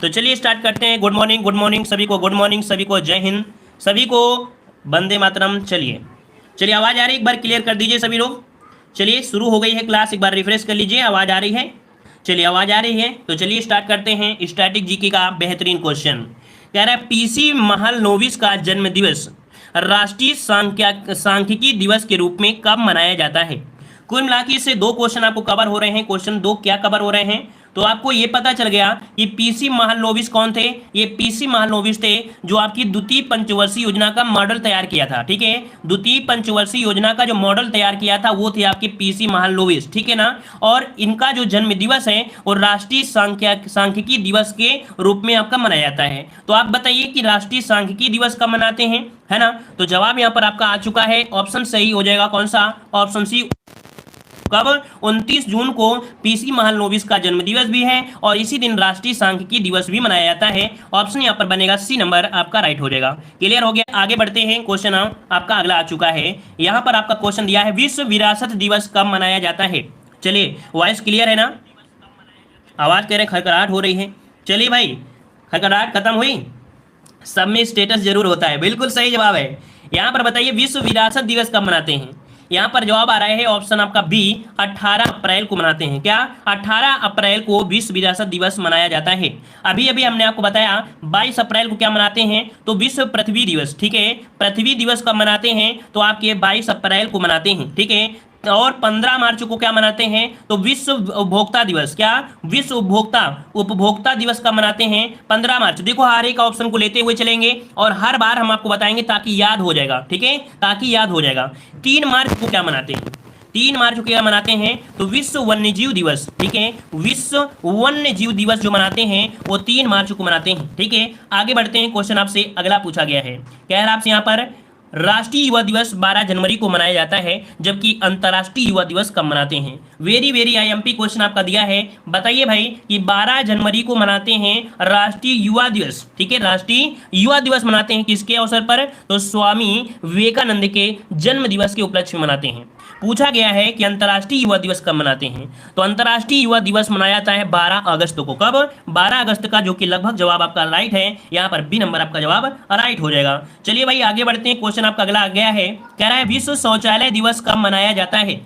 तो चलिए स्टार्ट करते हैं। गुड मॉर्निंग सभी को, गुड मॉर्निंग सभी को, जय हिंद सभी को, वंदे मातरम। चलिए चलिए आवाज़ आ रही है, एक बार क्लियर कर दीजिए सभी लोग। चलिए शुरू हो गई है क्लास, एक बार रिफ्रेश कर लीजिए। आवाज़ आ रही है? चलिए आवाज़ आ रही है तो चलिए स्टार्ट करते हैं। स्टैटिक जीके का बेहतरीन क्वेश्चन कह रहा है, पीसी महालनोबिस का जन्म दिवस राष्ट्रीय सांख्यिकी दिवस के रूप में कब मनाया जाता है? कुल मिला के इससे दो क्वेश्चन आपको कवर हो रहे हैं। क्वेश्चन दो क्या कवर हो रहे हैं, तो आपको ये पता चल गया कि पीसी महालनोबिस कौन थे। ये पीसी महालनोबिस थे जो आपकी द्वितीय पंचवर्षीय योजना का मॉडल तैयार किया था। ठीक है, द्वितीय पंचवर्षीय योजना का जो मॉडल तैयार किया था वो थे आपके पीसी महालनोबिस। ठीक है ना। और इनका जो जन्म दिवस है वो राष्ट्रीय सांख्यिकी दिवस के रूप में आपका मनाया जाता है। तो आप बताइए कि राष्ट्रीय सांख्यिकी दिवस कब मनाते हैं, है ना। तो जवाब यहाँ पर आपका आ चुका है, ऑप्शन सही हो जाएगा। कौन सा? Option C. कब? 29 जून को पीसी महालनोबिस का जन्मदिवस भी है और इसी दिन राष्ट्रीय सांख्यिकी दिवस भी मनाया जाता है। ऑप्शन यहाँ पर बनेगा सी नंबर, आपका राइट हो जाएगा। क्लियर हो गया? आगे बढ़ते हैं। क्वेश्चन आपका अगला आ चुका है। यहाँ पर आपका क्वेश्चन दिया है, विश्व विरासत दिवस कब मनाया जाता है? चलिए वॉइस क्लियर है ना? आवाज कह रहे खड़खड़ाहट हो रही है। चलिए भाई, खड़खड़ाहट खत्म हुई? सब में स्टेटस जरूर होता है। बिल्कुल सही जवाब है। यहाँ पर बताइए विश्व विरासत दिवस कब मनाते हैं? यहाँ पर जवाब आ रहा है ऑप्शन आपका बी, 18 अप्रैल को मनाते हैं। क्या? 18 अप्रैल को विश्व विरासत दिवस मनाया जाता है। अभी अभी हमने आपको बताया 22 अप्रैल को क्या मनाते हैं, तो विश्व पृथ्वी दिवस। ठीक है, पृथ्वी दिवस कब मनाते हैं, तो आपके 22 अप्रैल को मनाते हैं। ठीक है, और 15 मार्च को क्या मनाते हैं, तो विश्व उपभोक्ता दिवस। क्या? विश्व उपभोक्ता दिवस का मनाते हैं 15 मार्च। देखो हर एक ऑप्शन को लेते हुए चलेंगे और हर बार हम आपको बताएंगे ताकि याद हो जाएगा। ठीक है, ताकि याद हो जाएगा। 3 मार्च को क्या मनाते हैं? 3 मार्च को क्या मनाते हैं, तो विश्व वन्यजीव दिवस। ठीक है, विश्व वन्यजीव दिवस जो मनाते हैं वो 3 मार्च को मनाते हैं। ठीक है, आगे बढ़ते हैं। क्वेश्चन आपसे अगला पूछा गया है, कह रहा है आपसे यहाँ पर, राष्ट्रीय युवा दिवस 12 जनवरी को मनाया जाता है जबकि अंतर्राष्ट्रीय युवा दिवस कब मनाते हैं? वेरी आईएमपी क्वेश्चन आपका दिया है। बताइए भाई कि 12 जनवरी को मनाते हैं राष्ट्रीय युवा दिवस। ठीक है, राष्ट्रीय युवा दिवस मनाते हैं किसके अवसर पर, तो स्वामी विवेकानंद के जन्म दिवस के उपलक्ष्य में मनाते हैं। पूछा गया है कि अंतर्राष्ट्रीय युवा दिवस कब मनाते हैं, तो अंतर्राष्ट्रीय युवा दिवस मनाया जाता है 12 अगस्त को। कब? 12 अगस्त का, जो कि लगभग जवाब आपका राइट है। यहाँ पर बी नंबर आपका जवाब राइट हो जाएगा। चलिए भाई आगे बढ़ते हैं। क्वेश्चन आपका अगला आ गया है, कह रहा है विश्व शौचालय दिवस कब मनाया जाता है?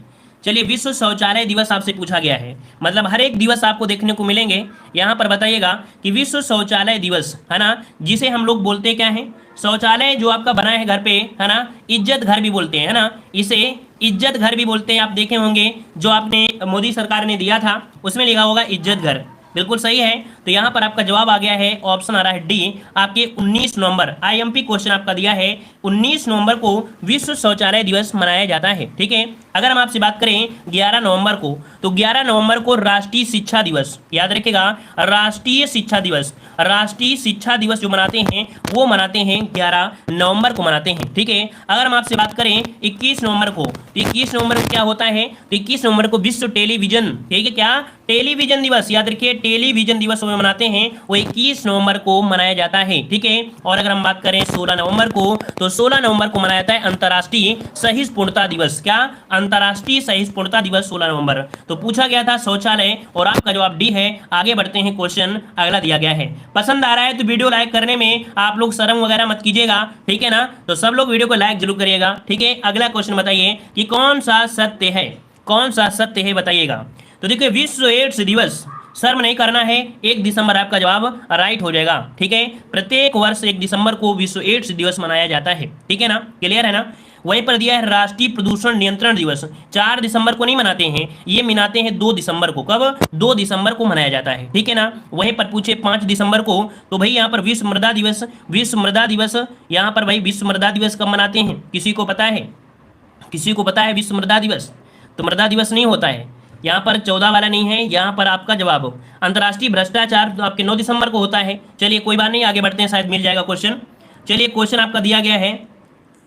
चलिए विश्व शौचालय दिवस आपसे पूछा गया है, मतलब हर एक दिवस आपको देखने को मिलेंगे। यहाँ पर बताइएगा कि विश्व शौचालय दिवस, है ना, जिसे हम लोग बोलते क्या है, शौचालय जो आपका बना है घर पे, है ना, इज्जत घर भी बोलते हैं, है ना, इसे इज्जत घर भी बोलते हैं। आप देखे होंगे जो आपने मोदी सरकार ने दिया था उसमें लिखा होगा इज्जत घर। बिल्कुल सही है। तो यहाँ पर आपका जवाब आ गया है, ऑप्शन आ रहा है डी, आपके 19 नवंबर। आईएमपी क्वेश्चन आपका दिया है, 19 नवंबर को विश्व शौचालय दिवस मनाया जाता है। ठीक है, अगर हम आपसे बात करें 11 नवंबर को, तो 11 नवंबर को राष्ट्रीय शिक्षा दिवस, याद रखिएगा, राष्ट्रीय शिक्षा दिवस, राष्ट्रीय शिक्षा दिवस जो मनाते हैं वो मनाते हैं 11 नवंबर को मनाते हैं। ठीक है, अगर हम आपसे बात करें 21 नवंबर को, तो 21 नवंबर को क्या होता है, तो 21 नवंबर को विश्व टेलीविजन, ठीक है, क्या? टेलीविजन दिवस। याद रखिए टेलीविजन दिवस में मनाते हैं वो 21 नवंबर को मनाया जाता है। ठीक है, और अगर हम बात करें 16 नवंबर को, तो 16 नवंबर को मनाया जाता है अंतर्राष्ट्रीय सहिष्णुता दिवस। क्या? अंतर्राष्ट्रीय सहिष्णुता दिवस 16 नवंबर। तो पूछा गया था शौचालय और आपका जवाब डी है। आगे बढ़ते हैं। क्वेश्चन अगला दिया गया है, पसंद आ रहा है तो वीडियो लाइक करने में आप लोग शर्म वगैरह मत कीजिएगा। ठीक है ना, तो सब लोग वीडियो को लाइक जरूर करिएगा। ठीक है, अगला क्वेश्चन बताइए कि कौन सा सत्य है, कौन सा सत्य है बताइएगा। तो देखिए विश्व एड्स दिवस, शर्म नहीं करना है, 1 दिसंबर आपका जवाब राइट हो जाएगा। ठीक है, प्रत्येक वर्ष 1 दिसंबर को विश्व एड्स दिवस मनाया जाता है। ठीक है ना, क्लियर है ना। वहीं पर दिया है राष्ट्रीय प्रदूषण नियंत्रण दिवस, 4 दिसंबर को नहीं मनाते हैं, ये मनाते हैं 2 दिसंबर को। कब? 2 दिसंबर को मनाया जाता है। ठीक है ना। वहीं पर पूछे 5 दिसंबर को, तो भाई यहाँ पर विश्व मृदा दिवस, विश्व मृदा दिवस, यहाँ पर भाई विश्व मृदा दिवस कब मनाते हैं, किसी को पता है? किसी को पता है विश्व मृदा दिवस? तो मृदा दिवस नहीं होता है, यहाँ पर 14 वाला नहीं है। यहाँ पर आपका जवाब अंतर्राष्ट्रीय भ्रष्टाचार तो आपके 9 दिसंबर को होता है। चलिए कोई बात नहीं, आगे बढ़ते हैं, शायद मिल जाएगा क्वेश्चन। चलिए क्वेश्चन आपका दिया गया है,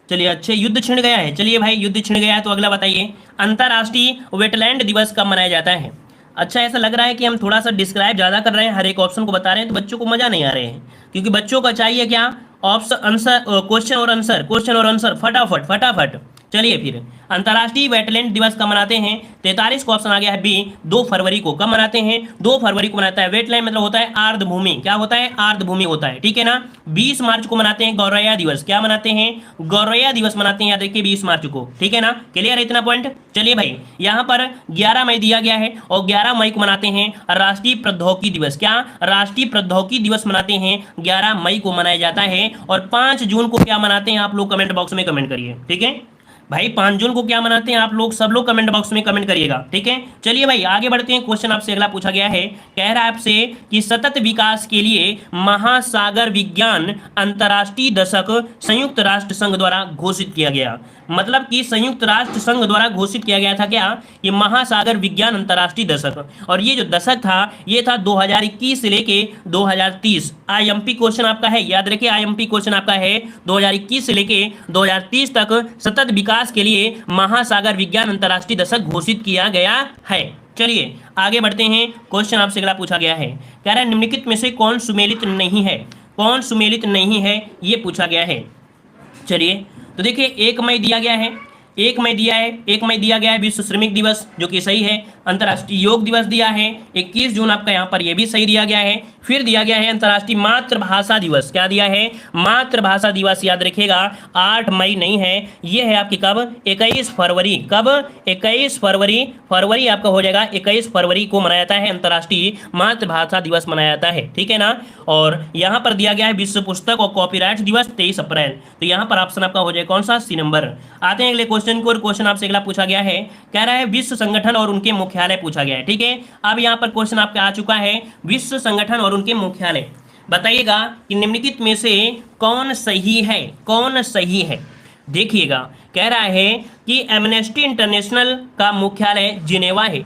चलिए अच्छे, युद्ध छिड़ गया है। चलिए भाई युद्ध छिड़ गया है, तो अगला बताइए अंतर्राष्ट्रीय वेटलैंड दिवस कब मनाया जाता है? अच्छा, ऐसा लग रहा है कि हम थोड़ा सा डिस्क्राइब ज़्यादा कर रहे हैं, हर एक ऑप्शन को बता रहे हैं, तो बच्चों को मज़ा नहीं आ रहे हैं, क्योंकि बच्चों को चाहिए क्या, ऑप्शन आंसर, क्वेश्चन और आंसर, क्वेश्चन और आंसर, फटाफट फटाफट। चलिए फिर अंतर्राष्ट्रीय वेटलैंड दिवस कब मनाते हैं? 43 को ऑप्शन आ गया है बी, 2 फरवरी को। कब मनाते हैं? 2 फरवरी को मनाता है। वेटलैंड मतलब होता है आर्द्र भूमि। क्या होता है? आर्द्र भूमि होता है, ठीक है ना। 20 मार्च को मनाते हैं गौरैया दिवस। क्या मनाते हैं? गौरैया दिवस मनाते हैं, याद रखिए 20 मार्च को, ठीक है ना। क्लियर है इतना पॉइंट? चलिए भाई, यहाँ पर 11 मई दिया गया है और 11 मई को मनाते हैं राष्ट्रीय प्रौद्योगिकी दिवस। क्या? राष्ट्रीय प्रौद्योगिकी दिवस मनाते हैं, 11 मई को मनाया जाता है। और 5 जून को क्या मनाते हैं आप लोग कमेंट बॉक्स में कमेंट करिए, ठीक है भाई। 5 जून को क्या मनाते हैं आप लोग? सब लोग कमेंट बॉक्स में कमेंट करिएगा, ठीक है। चलिए भाई आगे बढ़ते हैं। क्वेश्चन आपसे अगला पूछा गया है, कह रहा है आपसे कि सतत विकास के लिए महासागर विज्ञान अंतर्राष्ट्रीय दशक संयुक्त राष्ट्र संघ द्वारा घोषित किया गया। मतलब कि संयुक्त राष्ट्र संघ द्वारा घोषित किया गया था क्या? ये महासागर विज्ञान अंतर्राष्ट्रीय दशक। और ये जो दशक था ये था 2021 से लेके 2030। आईएमपी क्वेश्चन आपका है, याद रखिए आईएमपी क्वेश्चन आपका है 2021 से लेके 2030 तक सतत विकास के लिए महासागर विज्ञान अंतर्राष्ट्रीय दशक घोषित किया गया है। चलिए आगे बढ़ते हैं। क्वेश्चन आपसे अगला पूछा गया है, कह रहा है निम्नलिखित में से कौन सुमेलित नहीं है? कौन सुमेलित नहीं है ये पूछा गया है। चलिए तो देखिए 1 मई दिया गया है, 1 मई दिया है, 1 मई दिया गया है विश्व श्रमिक दिवस, जो कि सही है। अंतर्राष्ट्रीय योग दिवस दिया है 21 जून आपका, यहाँ पर यह भी सही दिया गया है। फिर दिया गया है अंतर्राष्ट्रीय मातृभाषा दिवस। क्या दिया है? मातृभाषा दिवस, याद रखिएगा 8 मई नहीं है, ये है आपकी कब? 21 फरवरी। कब? 21 फरवरी। फरवरी आपका हो जाएगा 21 फरवरी को मनाया जाता है अंतर्राष्ट्रीय मातृभाषा दिवस मनाया जाता है, ठीक है ना। और यहाँ पर दिया गया है विश्व पुस्तक और कॉपीराइट दिवस 23 अप्रैल। तो यहाँ पर ऑप्शन आपका हो जाएगा कौन सा? C number. आते हैं अगले क्वेश्चन को। और क्वेश्चन आपसे अगला पूछा गया है, कह रहा है विश्व संगठन और उनके मुख्यालय पूछा गया है, ठीक है। अब यहाँ पर क्वेश्चन आपका आ चुका है विश्व संगठन और उनके मुख्यालय। बताइएगा कि निम्नलिखित में से कौन सही है? कौन सही है? देखिएगा कह रहा है कि एमनेस्टी इंटरनेशनल का मुख्यालय जिनेवा है।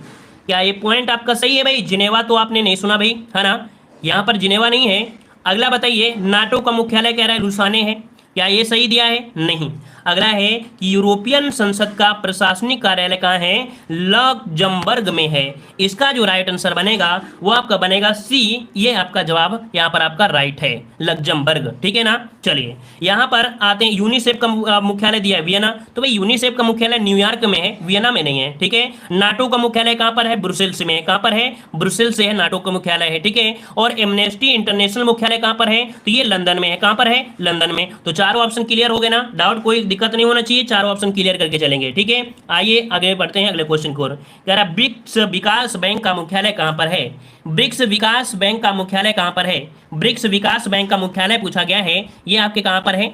क्या ये पॉइंट आपका सही है भाई? जिनेवा तो आपने नहीं सुना भाई, है ना। यहाँ पर जिनेवा नहीं है। अगला बताइए, नाटो का मुख्यालय कह रहा है रुसाने है। क्या ये सही दिया है? नहीं। अगला है कि यूरोपियन संसद का प्रशासनिक कार्यालय कहाँ है? लक्जमबर्ग में है। इसका जो राइट आंसर बनेगा वो आपका बनेगा सी। ये आपका जवाब यहाँ पर आपका राइट है, लक्जमबर्ग, ठीक है ना। चलिए यहाँ पर आते हैं, यूनिसेफ का मुख्यालय दिया है वियना। तो भाई यूनिसेफ का मुख्यालय न्यूयॉर्क में है, वियना में नहीं है, ठीक है। नाटो का मुख्यालय कहाँ पर है? ब्रुसेल्स में है। कहाँ पर है? ब्रुसेल्स से है नाटो का मुख्यालय है, ठीक है। और एमनेस्टी इंटरनेशनल मुख्यालय कहाँ पर है? तो ये लंदन में है। कहाँ पर है? लंदन में। तो चारों ऑप्शन क्लियर हो गए ना, डाउट कोई दिक्कत नहीं होना चाहिए, चारों ऑप्शन क्लियर करके चलेंगे, ठीक है। आइए आगे बढ़ते हैं अगले क्वेश्चन को। कह रहा ब्रिक्स विकास बैंक का मुख्यालय कहां पर है? ब्रिक्स विकास बैंक का मुख्यालय कहां पर है? ब्रिक्स विकास बैंक का मुख्यालय पूछा गया है, ये आपके कहां पर है?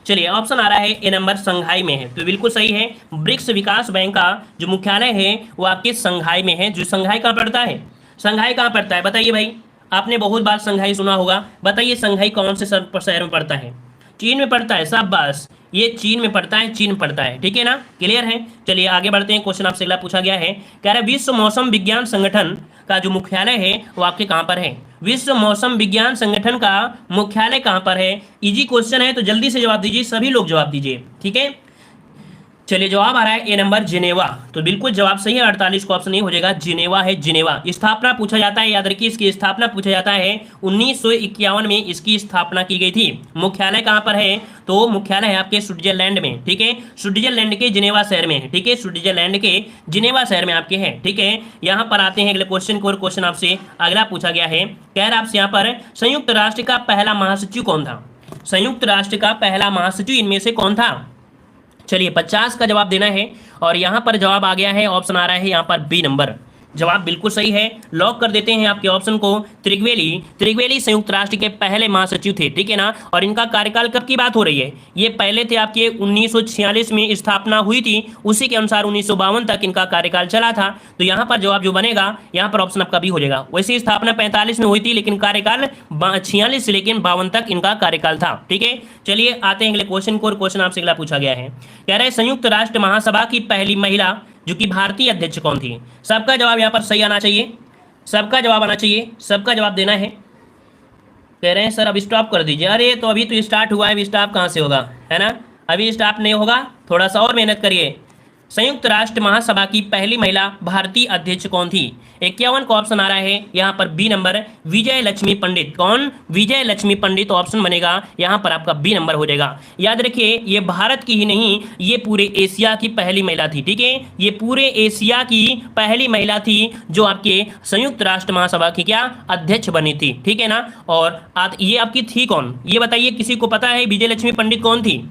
चलिए ऑप्शन आ रहा है ए नंबर, संघाई में है। तो बिल्कुल सही है, ब्रिक्स विकास बैंक का जो मुख्यालय है वो आपके संघाई में है। जो संघाई कहां पड़ता है? संघाई कहां पड़ता है बताइए भाई, आपने बहुत बार संघाई सुना होगा। बताइए संघाई कौन से शहर में पड़ता है? चीन में पड़ता है, शाबाश, ये चीन में पड़ता है, चीन पड़ता है, ठीक है ना। क्लियर है। चलिए आगे बढ़ते हैं। क्वेश्चन आपसे अगला पूछा गया है, कह रहा है विश्व मौसम विज्ञान संगठन का जो मुख्यालय है वो आपके कहां पर है? विश्व मौसम विज्ञान संगठन का मुख्यालय कहां पर है? इजी क्वेश्चन है तो जल्दी से जवाब दीजिए, सभी लोग जवाब दीजिए, ठीक है। चलिए जवाब आ रहा है ए नंबर, जिनेवा। तो बिल्कुल जवाब सही है, 48 का ऑप्शन ये हो जाएगा, जिनेवा है, जिनेवा। स्थापना पूछा जाता है, याद रखिए इसकी स्थापना पूछा जाता है 1951 में इसकी स्थापना की गई थी। मुख्यालय कहां पर है? तो मुख्यालय है आपके स्विट्जरलैंड में, ठीक है। स्विट्जरलैंड के जिनेवा शहर में है, ठीक है। स्विट्जरलैंड के जिनेवा शहर में आपके है, ठीक है। यहाँ पर आते हैं अगले क्वेश्चन को। और क्वेश्चन आपसे अगला पूछा गया है, कह रहा आपसे यहाँ पर संयुक्त राष्ट्र का पहला महासचिव कौन था? संयुक्त राष्ट्र का पहला महासचिव इनमें से कौन था? चलिए 50 का जवाब देना है। और यहाँ पर जवाब आ गया है, ऑप्शन आ रहा है यहाँ पर बी नंबर। जवाब बिल्कुल सही है, लॉक कर देते हैं आपके ऑप्शन को। त्रिगवेली संयुक्त राष्ट्र के पहले महासचिव थे, ठीक है ना। और इनका कार्यकाल कब की बात हो रही है? ये पहले थे आपके 1946 में स्थापना हुई थी, उसी के अनुसार 1952 तक इनका कार्यकाल चला था। तो यहाँ पर जवाब जो बनेगा यहाँ पर ऑप्शन आपका बी हो जाएगा। वैसे स्थापना 45 में हुई थी, लेकिन कार्यकाल 46 से लेकिन 52 तक इनका कार्यकाल था, ठीक है। चलिए आते हैं अगले क्वेश्चन को। और क्वेश्चन आपसे अगला पूछा गया है, कह रहे संयुक्त राष्ट्र महासभा की पहली महिला जो कि भारतीय अध्यक्ष कौन थी? सबका जवाब यहाँ पर सही आना चाहिए, सबका जवाब आना चाहिए, सबका जवाब देना है। कह रहे हैं सर अब स्टॉप कर दीजिए। अरे तो अभी तो स्टार्ट हुआ है, अभी स्टॉप कहाँ से होगा, है ना। अभी स्टॉप नहीं होगा, थोड़ा सा और मेहनत करिए। संयुक्त राष्ट्र महासभा की पहली महिला भारतीय अध्यक्ष कौन थी? 51 का ऑप्शन आ रहा है यहाँ पर बी नंबर, विजय लक्ष्मी पंडित। कौन? विजय लक्ष्मी पंडित ऑप्शन बनेगा यहाँ पर आपका बी नंबर हो जाएगा। याद रखिए ये भारत की ही नहीं, ये पूरे एशिया की पहली महिला थी। ठीक है, ये पूरे एशिया की पहली महिला थी जो आपके संयुक्त राष्ट्र महासभा की क्या अध्यक्ष बनी थी। ठीक है ना। और ये आपकी थी कौन, ये बताइए, किसी को पता है विजय लक्ष्मी पंडित कौन थी?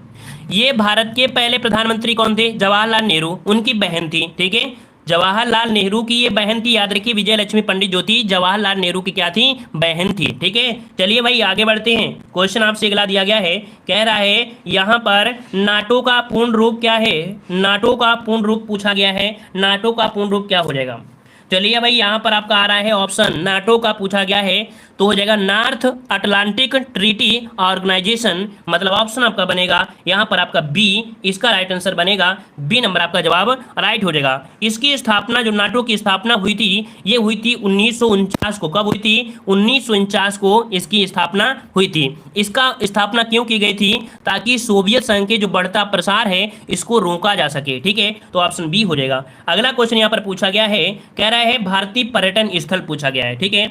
ये भारत के पहले प्रधानमंत्री कौन थे? जवाहरलाल नेहरू, उनकी बहन थी। ठीक है, जवाहरलाल नेहरू की ये बहन थी। याद रखिए विजय लक्ष्मी पंडित जो थी जवाहरलाल नेहरू की क्या थी? बहन थी। ठीक है, चलिए भाई आगे बढ़ते हैं। क्वेश्चन आपसे अगला दिया गया है, कह रहा है यहाँ पर नाटो का पूर्ण रूप क्या है? नाटो का पूर्ण रूप पूछा गया है, नाटो का पूर्ण रूप क्या हो जाएगा? चलिए भाई यहाँ पर आपका आ रहा है ऑप्शन, नाटो का पूछा गया है तो हो जाएगा नॉर्थ अटलांटिक ट्रीटी ऑर्गेनाइजेशन, मतलब ऑप्शन आपका बनेगा यहाँ पर आपका बी, इसका राइट आंसर बनेगा बी नंबर, आपका जवाब राइट हो जाएगा। इसकी स्थापना, जो नाटो की स्थापना हुई थी, ये हुई थी 1949 को। कब हुई थी? 1949 को इसकी स्थापना हुई थी। इसका स्थापना क्यों की गई थी? ताकि सोवियत संघ के जो बढ़ता प्रसार है इसको रोका जा सके। ठीक है, तो ऑप्शन बी हो जाएगा। अगला क्वेश्चन यहाँ पर पूछा गया है, कह रहा है भारतीय पर्यटन स्थल पूछा गया है। ठीक है,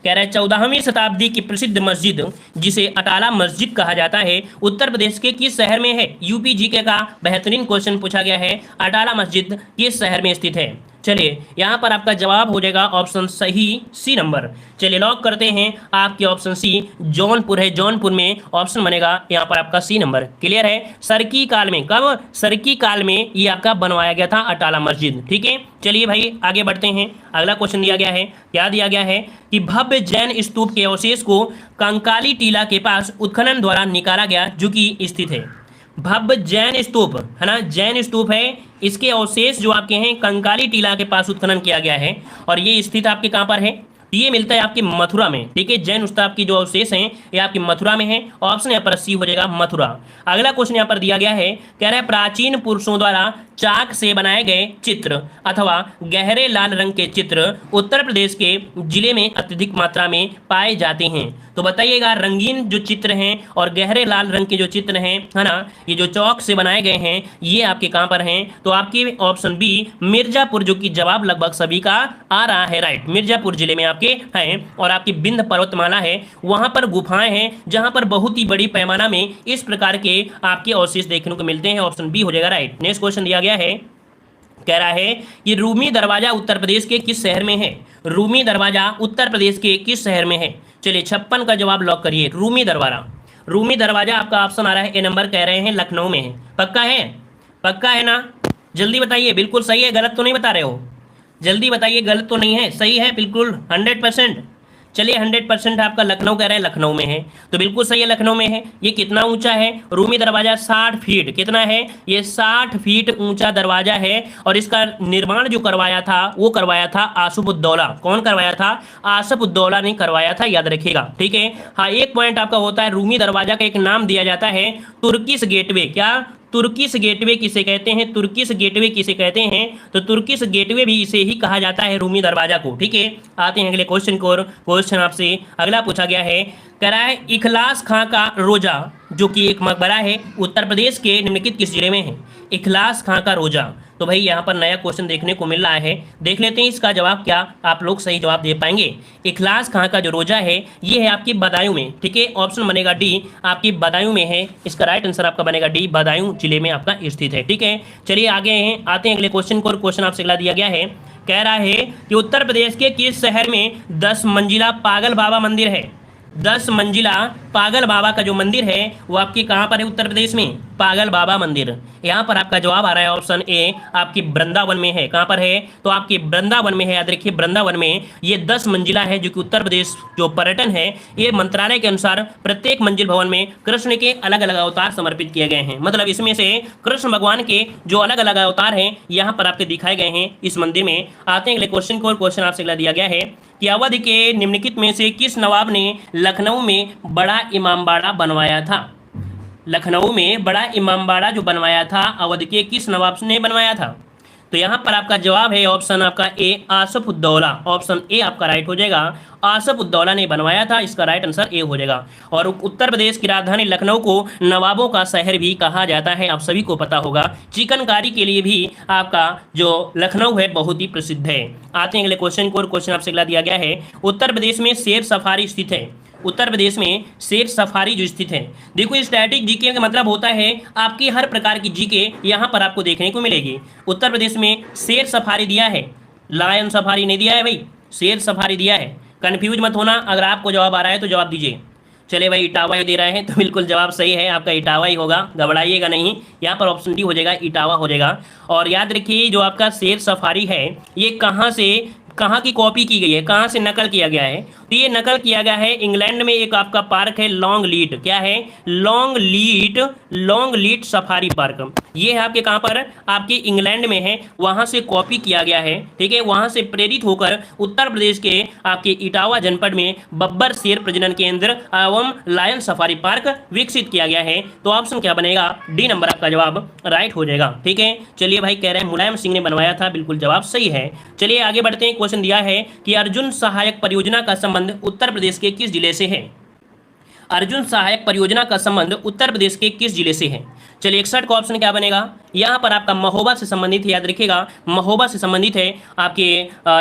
कह रहा है 14वीं शताब्दी की प्रसिद्ध मस्जिद जिसे अटाला मस्जिद कहा जाता है उत्तर प्रदेश के किस शहर में है? यूपी जीके का बेहतरीन क्वेश्चन पूछा गया है, अटाला मस्जिद किस शहर में स्थित है? चलिए यहाँ पर आपका जवाब हो जाएगा ऑप्शन सही सी नंबर। चलिए लॉक करते हैं आपके ऑप्शन सी, जौनपुर है, जौनपुर में ऑप्शन बनेगा यहाँ पर आपका सी नंबर। क्लियर है। सरकी काल में, कब? सरकी काल में ये आपका बनवाया गया था अटाला मस्जिद। ठीक है, चलिए भाई आगे बढ़ते हैं। अगला क्वेश्चन दिया गया है, क्या दिया गया है कि भव्य जैन स्तूप के अवशेष को कंकाली टीला के पास उत्खनन द्वारा निकाला गया जो कि स्थित है। भव्य जैन स्तूप है ना, जैन स्तूप है, इसके अवशेष जो आपके हैं कंकाली टीला के पास उत्खनन किया गया है और ये स्थित आपके कहाँ पर है? ये मिलता है आपकी मथुरा में। ठीक है, जैन स्तूप की जो अवशेष हैं ये आपकी मथुरा में है। ऑप्शन यहाँ पर सी हो जाएगा मथुरा। अगला क्वेश्चन यहाँ पर दिया गया है, कह रहा है प्राचीन पुरुषों द्वारा चाक से बनाए गए चित्र अथवा गहरे लाल रंग के चित्र उत्तर प्रदेश के जिले में अत्यधिक मात्रा में पाए जाते हैं। तो बताइएगा रंगीन जो चित्र हैं और गहरे लाल रंग के जो चित्र हैं, है ना, ये जो चौक से बनाए गए हैं ये आपके कहाँ पर हैं? तो आपके ऑप्शन बी मिर्जापुर, जो कि जवाब लगभग सभी का आ रहा है राइट, मिर्जापुर जिले में आपके हैं। और आपकी विंध्य पर्वतमाला है, वहां पर गुफाएं हैं जहां पर बहुत ही बड़ी पैमाना में इस प्रकार के आपके अवशेष देखने को मिलते हैं। ऑप्शन बी हो जाएगा राइट। नेक्स्ट क्वेश्चन दिया गया है, कह रहा है कि रूमी दरवाजा उत्तर प्रदेश के किस शहर में है? रूमी दरवाजा उत्तर प्रदेश के किस शहर में है? चलिए 56 का जवाब लॉक करिए। रूमी दरवाजा, रूमी दरवाजा आपका ऑप्शन आ रहा है ए नंबर, कह रहे हैं लखनऊ में है। पक्का है? पक्का है ना? जल्दी बताइए, बिल्कुल सही है, गलत तो नहीं बता रहे हो? जल्दी बताइए, गलत तो नहीं है, सही है बिल्कुल 100%। चलिए 100% आपका लखनऊ कह रहे हैं, लखनऊ में है तो बिल्कुल सही है, लखनऊ में है। ये कितना ऊंचा है? रूमी दरवाजा 60 फीट, कितना है ये? 60 फीट ऊंचा दरवाजा है। और इसका निर्माण जो करवाया था वो करवाया था आसफुद्दौला। कौन करवाया था? आसफुद्दौला ने करवाया था, याद रखिएगा। ठीक है, हाँ एक पॉइंट आपका होता है, रूमी दरवाजा का एक नाम दिया जाता है तुर्किश गेटवे। क्या? तुर्किश गेटवे किसे कहते हैं? तुर्किश गेटवे किसे कहते हैं? तो तुर्किश गेटवे भी इसे ही कहा जाता है, रूमी दरवाजा को। ठीक है, आते हैं अगले क्वेश्चन को। और क्वेश्चन आपसे अगला पूछा गया है, कह रहा है इखलास खां का रोजा जो कि एक मकबरा है उत्तर प्रदेश के निम्नलिखित किस जिले में है? इखलास खां का रोजा। तो भाई यहाँ पर नया क्वेश्चन देखने को मिल रहा है, देख लेते हैं इसका जवाब क्या आप लोग सही जवाब दे पाएंगे। इखलास खां का जो रोजा है ये है आपकी बदायूं में। ठीक है, ऑप्शन बनेगा डी, आपकी बदायूं में है। इसका राइट आंसर आपका बनेगा डी, बदायूं जिले में आपका स्थित है। ठीक है, चलिए आगे हैं, आते हैं अगले क्वेश्चन को। क्वेश्चन आपसे अगला दिया गया है, कह रहा है कि उत्तर प्रदेश के किस शहर में 10 मंजिला पागल बाबा मंदिर है? 10 मंजिला पागल बाबा का जो मंदिर है वो आपकी कहाँ पर है? उत्तर प्रदेश में पागल बाबा मंदिर। यहाँ पर आपका जवाब आ रहा है ऑप्शन ए, आपकी वृंदावन में है। कहाँ पर है? तो आपकी वृंदावन में है। याद रखिए वृंदावन में ये 10 मंजिला है जो कि उत्तर प्रदेश जो पर्यटन है, ये मंत्रालय के अनुसार प्रत्येक मंजिल भवन में कृष्ण के अलग अलग अवतार समर्पित किए गए हैं। मतलब इसमें से कृष्ण भगवान के जो अलग अलग अवतार हैं यहाँ पर आपके दिखाए गए हैं इस मंदिर में। आते हैं अगले क्वेश्चन को। और क्वेश्चन आपसे अगला दिया गया है कि अवध के निम्नलिखित में से किस नवाब ने लखनऊ में बड़ा इमामबाड़ा बनवाया था? लखनऊ में बड़ा इमामबाड़ा जो बनवाया था अवध के किस नवाब ने बनवाया था? तो यहाँ पर आपका जवाब है ऑप्शन आपका ए, आसफुद्दौला। ऑप्शन ए आपका राइट हो जाएगा। आसफ उद्दौला ने बनवाया था। इसका राइट आंसर ए हो जाएगा। और उत्तर प्रदेश की राजधानी लखनऊ को नवाबों का शहर भी कहा जाता है, आप सभी को पता होगा। चिकनकारी के लिए भी आपका जो लखनऊ है बहुत ही प्रसिद्ध है। आते हैं अगले क्वेश्चन को, और क्वेश्चन आपसे अगला दिया गया है, उत्तर प्रदेश में शेर सफारी स्थित है। उत्तर प्रदेश में शेर सफारी जो स्थित है, देखो स्टैटिक जीके का मतलब होता है आपकी हर प्रकार की जीके यहां पर आपको देखने को मिलेगी। उत्तर प्रदेश में शेर सफारी दिया है, लायन सफारी नहीं दिया है भाई, शेर सफारी दिया है। कंफ्यूज मत होना, अगर आपको जवाब आ रहा है तो जवाब दीजिए। चले भाई इटावा ही दे रहे हैं तो बिल्कुल जवाब सही है आपका, इटावा ही होगा, घबराइएगा नहीं। यहाँ पर ऑप्शन डी हो जाएगा, इटावा हो जाएगा। और याद रखिए जो आपका शेर सफारी है ये कहाँ की कॉपी की गई है, कहाँ से नकल किया गया है, तो ये नकल किया गया है इंग्लैंड में एक आपका पार्क है लॉन्गलीट। क्या है? लॉन्गलीट सफारी पार्क। ये है आपके कहाँ पर, आपके इंग्लैंड में है, वहाँ से कॉपी किया गया है। ठीक है, वहाँ से प्रेरित होकर उत्तर प्रदेश के आपके इटावा जनपद में बब्बर शेर प्रजनन केंद्र एवं लायन सफारी पार्क विकसित किया गया है। तो ऑप्शन क्या बनेगा? डी नंबर आपका जवाब राइट हो जाएगा। ठीक है, चलिए भाई कह रहे हैं मुलायम सिंह ने बनवाया था, बिल्कुल जवाब सही है। चलिए आगे बढ़ते हैं। क्वेश्चन दिया है कि अर्जुन सहायक परियोजना का संबंध उत्तर प्रदेश के किस जिले से है? अर्जुन सहायक परियोजना का संबंध उत्तर प्रदेश के किस जिले से है? चलिए 61 का ऑप्शन क्या बनेगा? यहाँ पर आपका महोबा से संबंधित है, याद रखिएगा महोबा से संबंधित है। आपके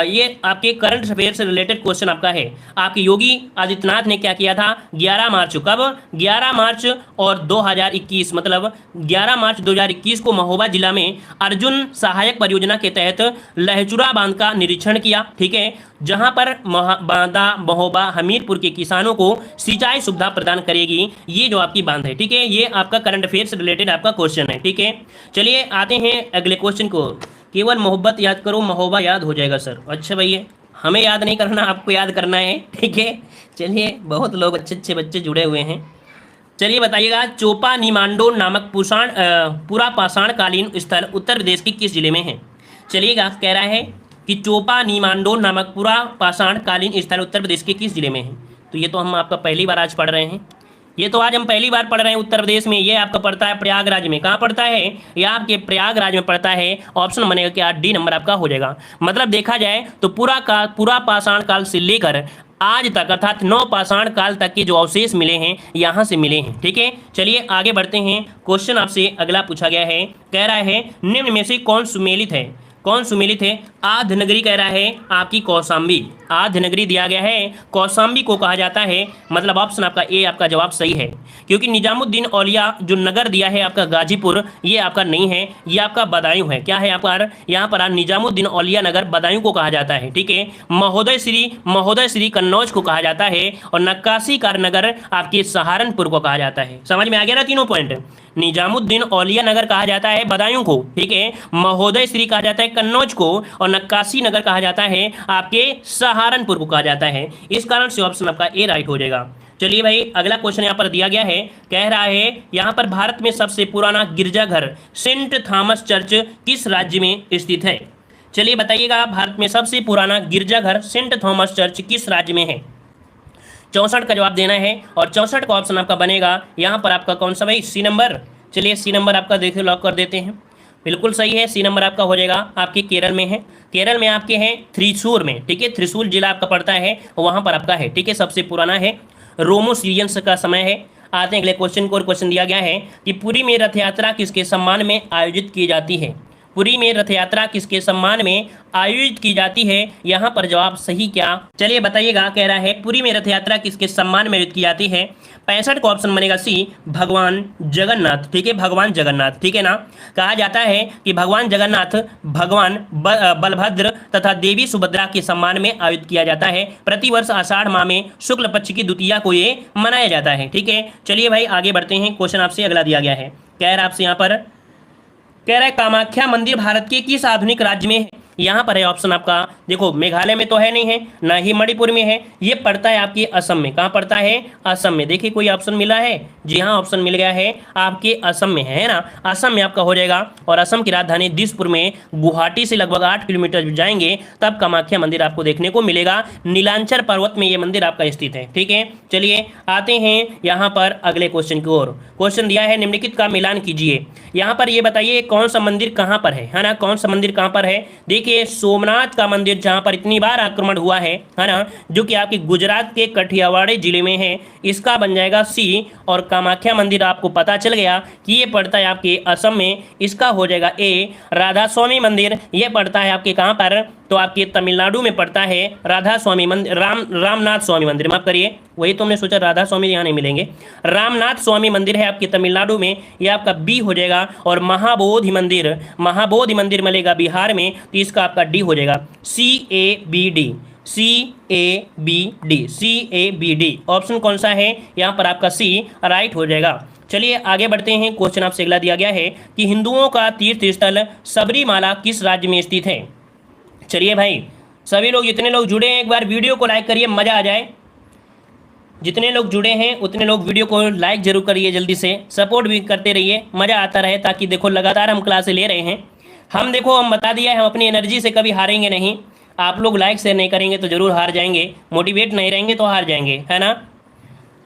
ये आपके करंट अफेयर से रिलेटेड क्वेश्चन आपका है। आपके योगी आदित्यनाथ ने क्या किया था 11 मार्च, कब? 11 मार्च और 2021, मतलब 11 मार्च 2021 को महोबा जिला में अर्जुन सहायक परियोजना के तहत लहचुरा बांध का निरीक्षण किया। ठीक है, जहां पर बांदा महोबा हमीरपुर के किसानों को सिंचाई सुविधा प्रदान करेगी, ये जो आपकी बांध है। ठीक है, ये आपका करंट अफेयर से रिलेटेड आपका क्वेश्चन है। ठीक है, चलिए आते हैं अगले क्वेश्चन को। केवल मोहब्बत याद करो, महोबा याद हो जाएगा सर। अच्छा भैया, हमें याद नहीं करना, आपको याद करना है। ठीक है, चलिए बहुत लोग अच्छे अच्छे बच्चे जुड़े हुए हैं। चलिए बताइएगा, चोपा निमांडो नामक पूरा पाषाण कालीन स्थल उत्तर प्रदेश के किस जिले में है? चलिएगा, कह रहा है कि चोपा निमांडो नामक पूरा पाषाण कालीन स्थल उत्तर प्रदेश के किस जिले में है? तो ये तो हम आपका पहली बार आज पढ़ रहे हैं, ये तो आज हम पहली बार पढ़ रहे हैं उत्तर प्रदेश में। ये आपका पड़ता है प्रयागराज में। कहाँ पड़ता है? ये आपके प्रयागराज में पड़ता है। ऑप्शन बनेगा क्या? डी नंबर आपका हो जाएगा। मतलब देखा जाए तो पूरा पाषाण काल से लेकर आज तक अर्थात 9 पाषाण काल तक के जो अवशेष मिले हैं यहाँ से मिले हैं। ठीक है, चलिए आगे बढ़ते हैं। क्वेश्चन आपसे अगला पूछा गया है, कह रहा है निम्न में से कौन सुमेलित है? कौन सुमेलित है? आध नगरी कह रहा है आपकी कौशाम्बी। आध नगरी दिया गया है, कौशाम्बी को कहा जाता है। मतलब ऑप्शन आपका ए आपका जवाब सही है, क्योंकि निजामुद्दीन औलिया जो नगर दिया है आपका गाजीपुर, ये आपका नहीं है, ये आपका बदायूं है। क्या है आपका? यहाँ पर निजामुद्दीन औलिया नगर बदायूं को कहा जाता है। ठीक है, महोदय श्री कन्नौज को कहा जाता है, और नक्काशी कार नगर आपके सहारनपुर को कहा जाता है। समझ में आ गया ना तीनों पॉइंट? निजामुद्दीन औलिया नगर कहा जाता है बदायूं को, ठीक है, महोदय श्री कहा जाता है कन्नौज को, और नक्काशी नगर कहा जाता है आपके सहारनपुर को कहा जाता है। इस कारण से ऑप्शन आपका ए राइट हो जाएगा। चलिए भाई अगला क्वेश्चन यहाँ पर दिया गया है, कह रहा है यहाँ पर भारत में सबसे पुराना गिरजाघर सेंट थॉमस चर्च किस राज्य में स्थित है? चलिए बताइएगा, भारत में सबसे पुराना गिरजाघर सेंट थॉमस चर्च किस राज्य में है? 64 का जवाब देना है, और 64 का ऑप्शन आपका बनेगा यहाँ पर आपका कौन सा भाई? C number. चलिए सी नंबर आपका देखिए लॉक कर देते हैं, बिल्कुल सही है। सी नंबर आपका हो जाएगा, आपके केरल में है। केरल में आपके हैं थ्रिशूर में। ठीक है, थ्रिशूर जिला आपका पड़ता है, वहाँ पर आपका है। ठीक है, सबसे पुराना है, रोमो सीरियंस का समय है। आते हैं अगले क्वेश्चन को, और क्वेश्चन दिया गया है कि पुरी में रथ यात्रा किसके सम्मान में आयोजित की जाती है? पुरी में रथ यात्रा किसके सम्मान में आयोजित की जाती है? यहाँ पर जवाब सही क्या? चलिए बताइएगा, कह रहा है पुरी में रथ यात्रा किसके सम्मान में आयोजित की जाती है? 65 का ऑप्शन बनेगा सी, भगवान जगन्नाथ। ठीक है, भगवान जगन्नाथ। ठीक है ना, कहा जाता है कि भगवान जगन्नाथ भगवान बलभद्र तथा देवी सुभद्रा के सम्मान में आयोजित किया जाता है। प्रतिवर्ष आषाढ़ माह में शुक्ल पक्ष की द्वितीया को ये मनाया जाता है। ठीक है, चलिए भाई आगे बढ़ते हैं। क्वेश्चन आपसे अगला दिया गया है, कह रहा है आपसे यहाँ पर, कह रहा है कामाख्या मंदिर भारत के किस आधुनिक राज्य में है? यहाँ पर है ऑप्शन आपका, देखो मेघालय में तो है नहीं है, ना ही मणिपुर में है, ये पड़ता है आपके असम में। कहाँ पड़ता है? असम में। देखिए कोई ऑप्शन मिला है? जी हाँ, ऑप्शन मिल गया है, आपके असम में है ना, असम में आपका हो जाएगा। और असम की राजधानी दिसपुर में, गुवाहाटी से लगभग 8 किलोमीटर जाएंगे तब कामाख्या मंदिर आपको देखने को मिलेगा। नीलांचल पर्वत में ये मंदिर आपका स्थित है। ठीक है, चलिए आते हैं यहाँ पर अगले क्वेश्चन की ओर। क्वेश्चन दिया है निम्नलिखित का मिलान कीजिए। यहाँ पर ये बताइए कौन सा मंदिर कहाँ पर है ना, कौन सा मंदिर कहाँ पर है? देखिए देखिए सोमनाथ का मंदिर जहां पर इतनी बार आक्रमण हुआ है ना, जो कि आपके गुजरात के कठियावाड़ जिले में है, इसका बन जाएगा सी। और कामाख्या मंदिर आपको पता चल गया कि ये पड़ता है आपके असम में, इसका हो जाएगा ए। राधा स्वामी मंदिर ये पड़ता है आपके कहाँ पर, तो आपके तमिलनाडु में पड़ता है राधा स्वामी मंदिर, रामनाथ स्वामी मंदिर, माफ करिए, वही तो हमने सोचा राधा स्वामी यहाँ नहीं मिलेंगे। रामनाथ स्वामी मंदिर है आपके तमिलनाडु में, ये आपका बी हो जाएगा। और महाबोधि मंदिर मिलेगा बिहार में, तो इसका आपका डी हो जाएगा। CABD, CABD ऑप्शन कौन सा है यहाँ पर आपका सी राइट हो जाएगा। चलिए आगे बढ़ते हैं। क्वेश्चन आपसे अगला दिया गया है कि हिंदुओं का तीर्थ स्थल सबरीमाला किस राज्य में स्थित है। चलिए भाई सभी लोग, जितने लोग जुड़े हैं एक बार वीडियो को लाइक करिए, मजा आ जाए। जितने लोग जुड़े हैं उतने लोग वीडियो को लाइक जरूर करिए, जल्दी से सपोर्ट भी करते रहिए, मजा आता रहे, ताकि देखो लगातार हम क्लासे ले रहे हैं। हम देखो हम बता दिया है, हम अपनी एनर्जी से कभी हारेंगे नहीं। आप लोग लाइक शेयर नहीं करेंगे तो जरूर हार जाएंगे, मोटिवेट नहीं रहेंगे तो हार जाएंगे, है ना।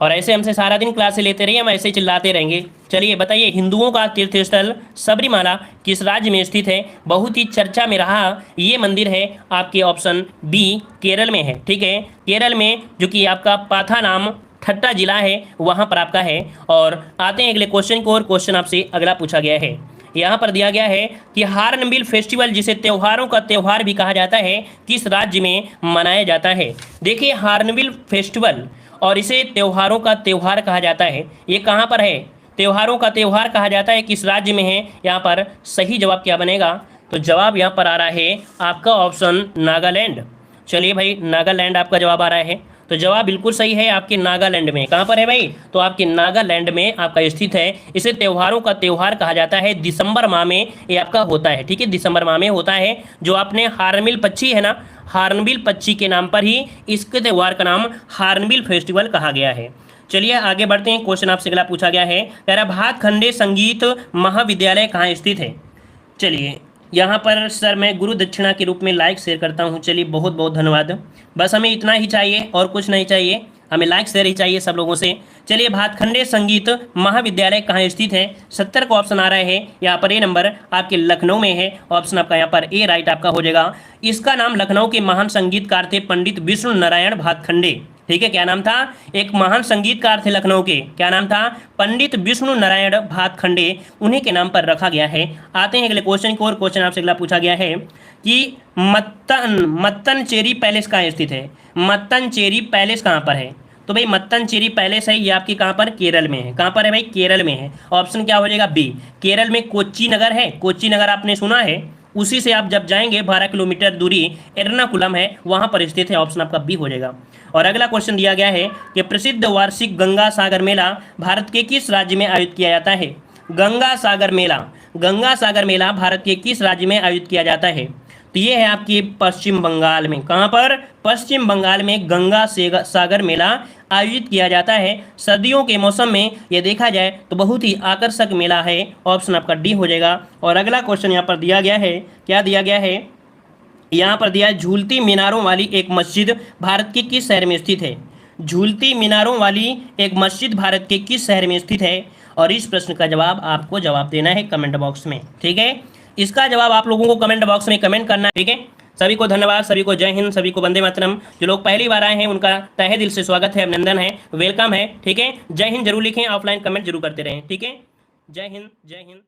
और ऐसे हमसे सारा दिन क्लासे लेते रहिए, हम ऐसे चिल्लाते रहेंगे। चलिए बताइए, हिंदुओं का तीर्थ स्थल सबरीमाला किस राज्य में स्थित है। बहुत ही चर्चा में रहा ये मंदिर है आपके ऑप्शन बी केरल में है। ठीक है, केरल में, जो कि आपका पाथानामथिट्टा जिला है, वहाँ पर आपका है। और आते हैं अगले क्वेश्चन को, और क्वेश्चन आपसे अगला पूछा गया है। यहाँ पर दिया गया है कि हार्नबिल फेस्टिवल, जिसे त्योहारों का त्योहार भी कहा जाता है, किस राज्य में मनाया जाता है। देखिए हार्नबिल फेस्टिवल और इसे त्योहारों का त्योहार कहा जाता है, ये कहाँ पर है, त्योहारों का त्योहार कहा जाता है, किस राज्य में है। यहाँ पर सही जवाब क्या बनेगा, तो जवाब यहाँ पर आ रहा है आपका ऑप्शन नागालैंड। चलिए भाई नागालैंड आपका जवाब आ रहा है, तो जवाब बिल्कुल सही है आपके नागालैंड में। कहाँ पर है भाई, तो आपके नागालैंड में आपका स्थित है। इसे त्योहारों का त्योहार कहा जाता है, दिसंबर माह में ये आपका होता है। ठीक है, दिसंबर माह में होता है। जो आपने हार्नबिल पक्षी है ना, हार्नबिल पक्षी के नाम पर ही इसके त्योहार का नाम हार्नबिल फेस्टिवल कहा गया है। चलिए आगे बढ़ते हैं। क्वेश्चन आपसे अगला पूछा गया है, कह रहा भातखंडे संगीत महाविद्यालय कहाँ स्थित है। चलिए यहाँ पर सर मैं गुरु दक्षिणा के रूप में लाइक शेयर करता हूँ। चलिए बहुत बहुत धन्यवाद, बस हमें इतना ही चाहिए और कुछ नहीं चाहिए, हमें लाइक शेयर ही चाहिए सब लोगों से। चलिए भातखंडे संगीत महाविद्यालय कहाँ स्थित है, 70 का ऑप्शन आ रहा है यहाँ पर। ए नंबर आपके लखनऊ में है, ऑप्शन आपका यहाँ पर ए राइट आपका हो जाएगा। इसका नाम लखनऊ के महान संगीतकार थे पंडित विष्णु नारायण भातखंडे। ठीक है, क्या नाम था, एक महान संगीतकार थे लखनऊ के, क्या नाम था, पंडित विष्णु नारायण भातखंडे, उन्हीं के नाम पर रखा गया है। आते हैं अगले क्वेश्चन को, और क्वेश्चन आपसे अगला पूछा गया है कि मत्तनचेरी पैलेस कहाँ स्थित है। मत्तनचेरी पैलेस कहाँ पर है, तो भाई मत्तनचेरी पैलेस है ये आपकी कहाँ पर, केरल में है। कहाँ पर है भाई, केरल में है। ऑप्शन क्या हो जाएगा बी। केरल में कोच्चि नगर है, कोच्चि नगर आपने सुना है, उसी से आप जब जाएंगे 12 किलोमीटर दूरी एर्नाकुलम है, वहां पर स्थित है। ऑप्शन आपका बी हो जाएगा। और अगला क्वेश्चन दिया गया है कि प्रसिद्ध वार्षिक गंगा सागर मेला भारत के किस राज्य में आयोजित किया जाता है। गंगा सागर मेला भारत के किस राज्य में आयोजित किया जाता है, तो ये है आपकी पश्चिम बंगाल में। कहाँ पर, पश्चिम बंगाल में गंगा सागर मेला आयोजित किया जाता है। सर्दियों के मौसम में ये देखा जाए तो बहुत ही आकर्षक मेला है। ऑप्शन आपका डी हो जाएगा। और अगला क्वेश्चन यहाँ पर दिया गया है, क्या दिया गया है, यहाँ पर दिया है झूलती मीनारों वाली एक मस्जिद भारत के किस शहर में स्थित है। झूलती मीनारों वाली एक मस्जिद भारत के किस शहर में स्थित है। और इस प्रश्न का जवाब आपको जवाब देना है कमेंट बॉक्स में। ठीक है, इसका जवाब आप लोगों को कमेंट बॉक्स में कमेंट करना है। ठीक है, सभी को धन्यवाद, सभी को जय हिंद, सभी को वंदे मातरम। जो लोग पहली बार आए हैं उनका तहे दिल से स्वागत है, अभिनंदन है, वेलकम है। ठीक है, जय हिंद जरूर लिखें, ऑफलाइन कमेंट जरूर करते रहें। ठीक है, जय हिंद जय हिंद।